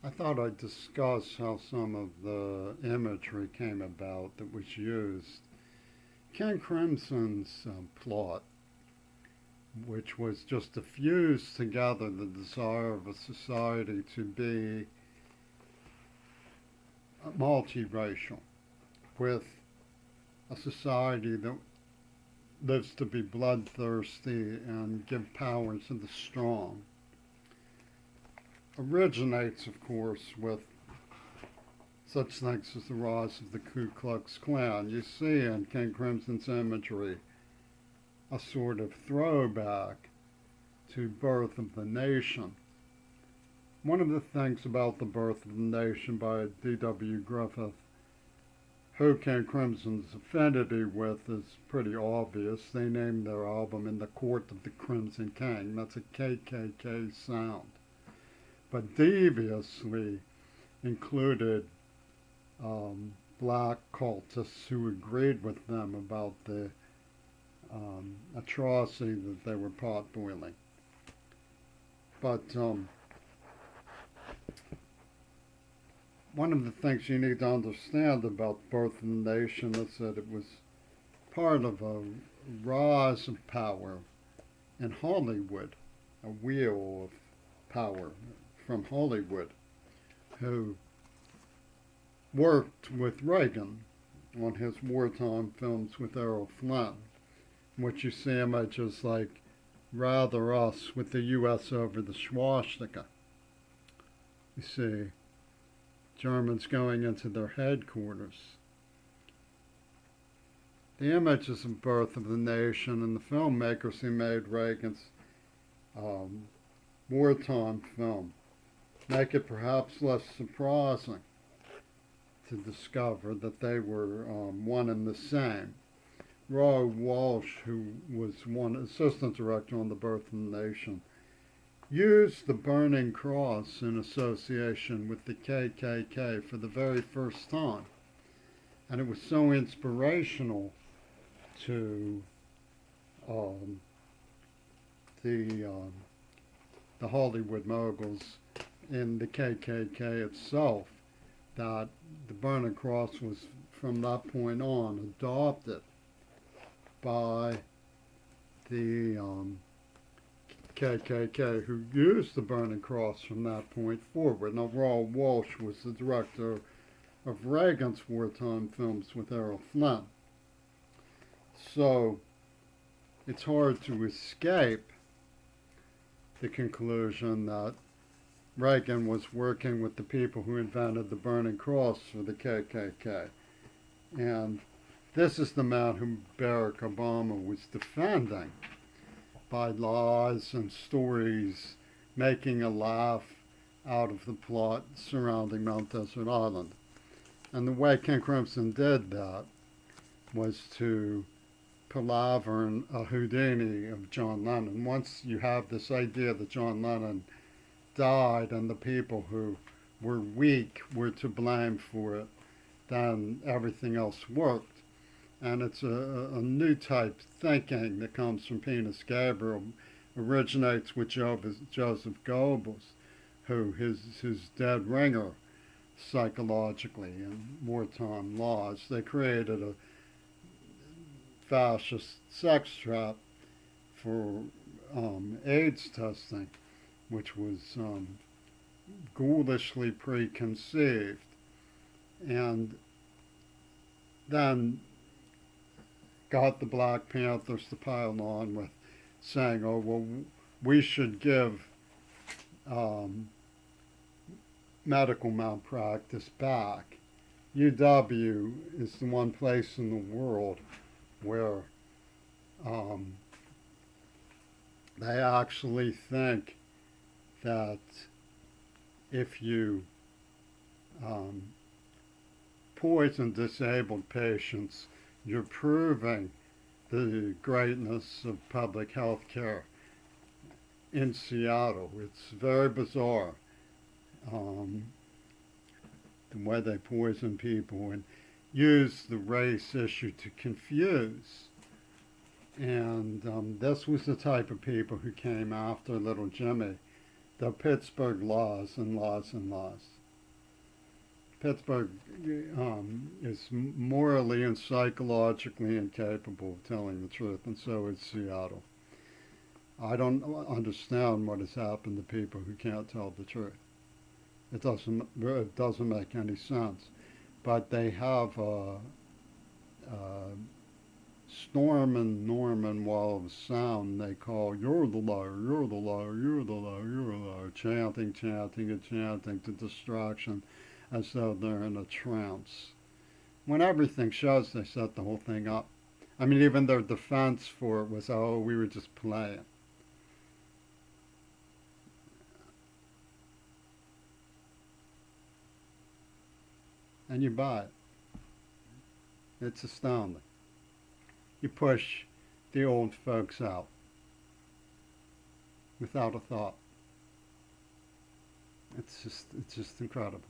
I thought I'd discuss how some of the imagery came about that was used. King Crimson's plot, which was just to fuse together the desire of a society to be multiracial with a society that lives to be bloodthirsty and give power to the strong, originates, of course, with such things as the rise of the Ku Klux Klan. You see in King Crimson's imagery a sort of throwback to Birth of the Nation. One of the things about the Birth of the Nation by D.W. Griffith, who King Crimson's affinity with, is pretty obvious. They named their album In the Court of the Crimson King. That's a KKK sound. But deviously included black cultists who agreed with them about the atrocity that they were potboiling. But one of the things you need to understand about Birth of the Nation is that it was part of a rise of power in Hollywood, a wheel of power from Hollywood, who worked with Reagan on his wartime films with Errol Flynn, in which you see images like Rather Us with the U.S. over the swastika. You see Germans going into their headquarters. The images of Birth of the Nation and the filmmakers who made Reagan's wartime film make it perhaps less surprising to discover that they were one and the same. Roy Walsh, who was one assistant director on the Birth of the Nation, used the burning cross in association with the KKK for the very first time. And it was so inspirational to the Hollywood moguls in the KKK itself that the burning cross was from that point on adopted by the KKK, who used the burning cross from that point forward. Now, Roy Walsh was the director of Reagan's wartime films with Errol Flynn. So it's hard to escape the conclusion that Reagan was working with the people who invented the burning cross for the KKK. And this is the man whom Barack Obama was defending by lies and stories, making a laugh out of the plot surrounding Mount Desert Island. And the way King Crimson did that was to palaver a Houdini of John Lennon. Once you have this idea that John Lennon died and the people who were weak were to blame for it, then everything else worked. And it's a new type thinking that comes from Penis Gabriel, originates with Joseph Goebbels, who his dead ringer psychologically in wartime laws. They created a fascist sex trap for AIDS testing, which was ghoulishly preconceived. And then got the Black Panthers to pile on with saying, oh, well, we should give medical malpractice back. UW is the one place in the world where they actually think that if you poison disabled patients, you're proving the greatness of public health care in Seattle. It's very bizarre, the way they poison people and use the race issue to confuse. And this was the type of people who came after little Jimmy, the Pittsburgh laws and laws and laws. Pittsburgh is morally and psychologically incapable of telling the truth, and so is Seattle. I don't understand what has happened to people who can't tell the truth. It doesn't make any sense. But they have a Storm and Norman wall of sound they call "You're the liar, you're the liar, you're the liar, you're the liar," chanting, chanting, and chanting to distraction as though they're in a trance. When everything shows they set the whole thing up. I mean, even their defense for it was, "Oh, we were just playing." And you buy it. It's astounding. You push the old folks out without a thought. It's just incredible.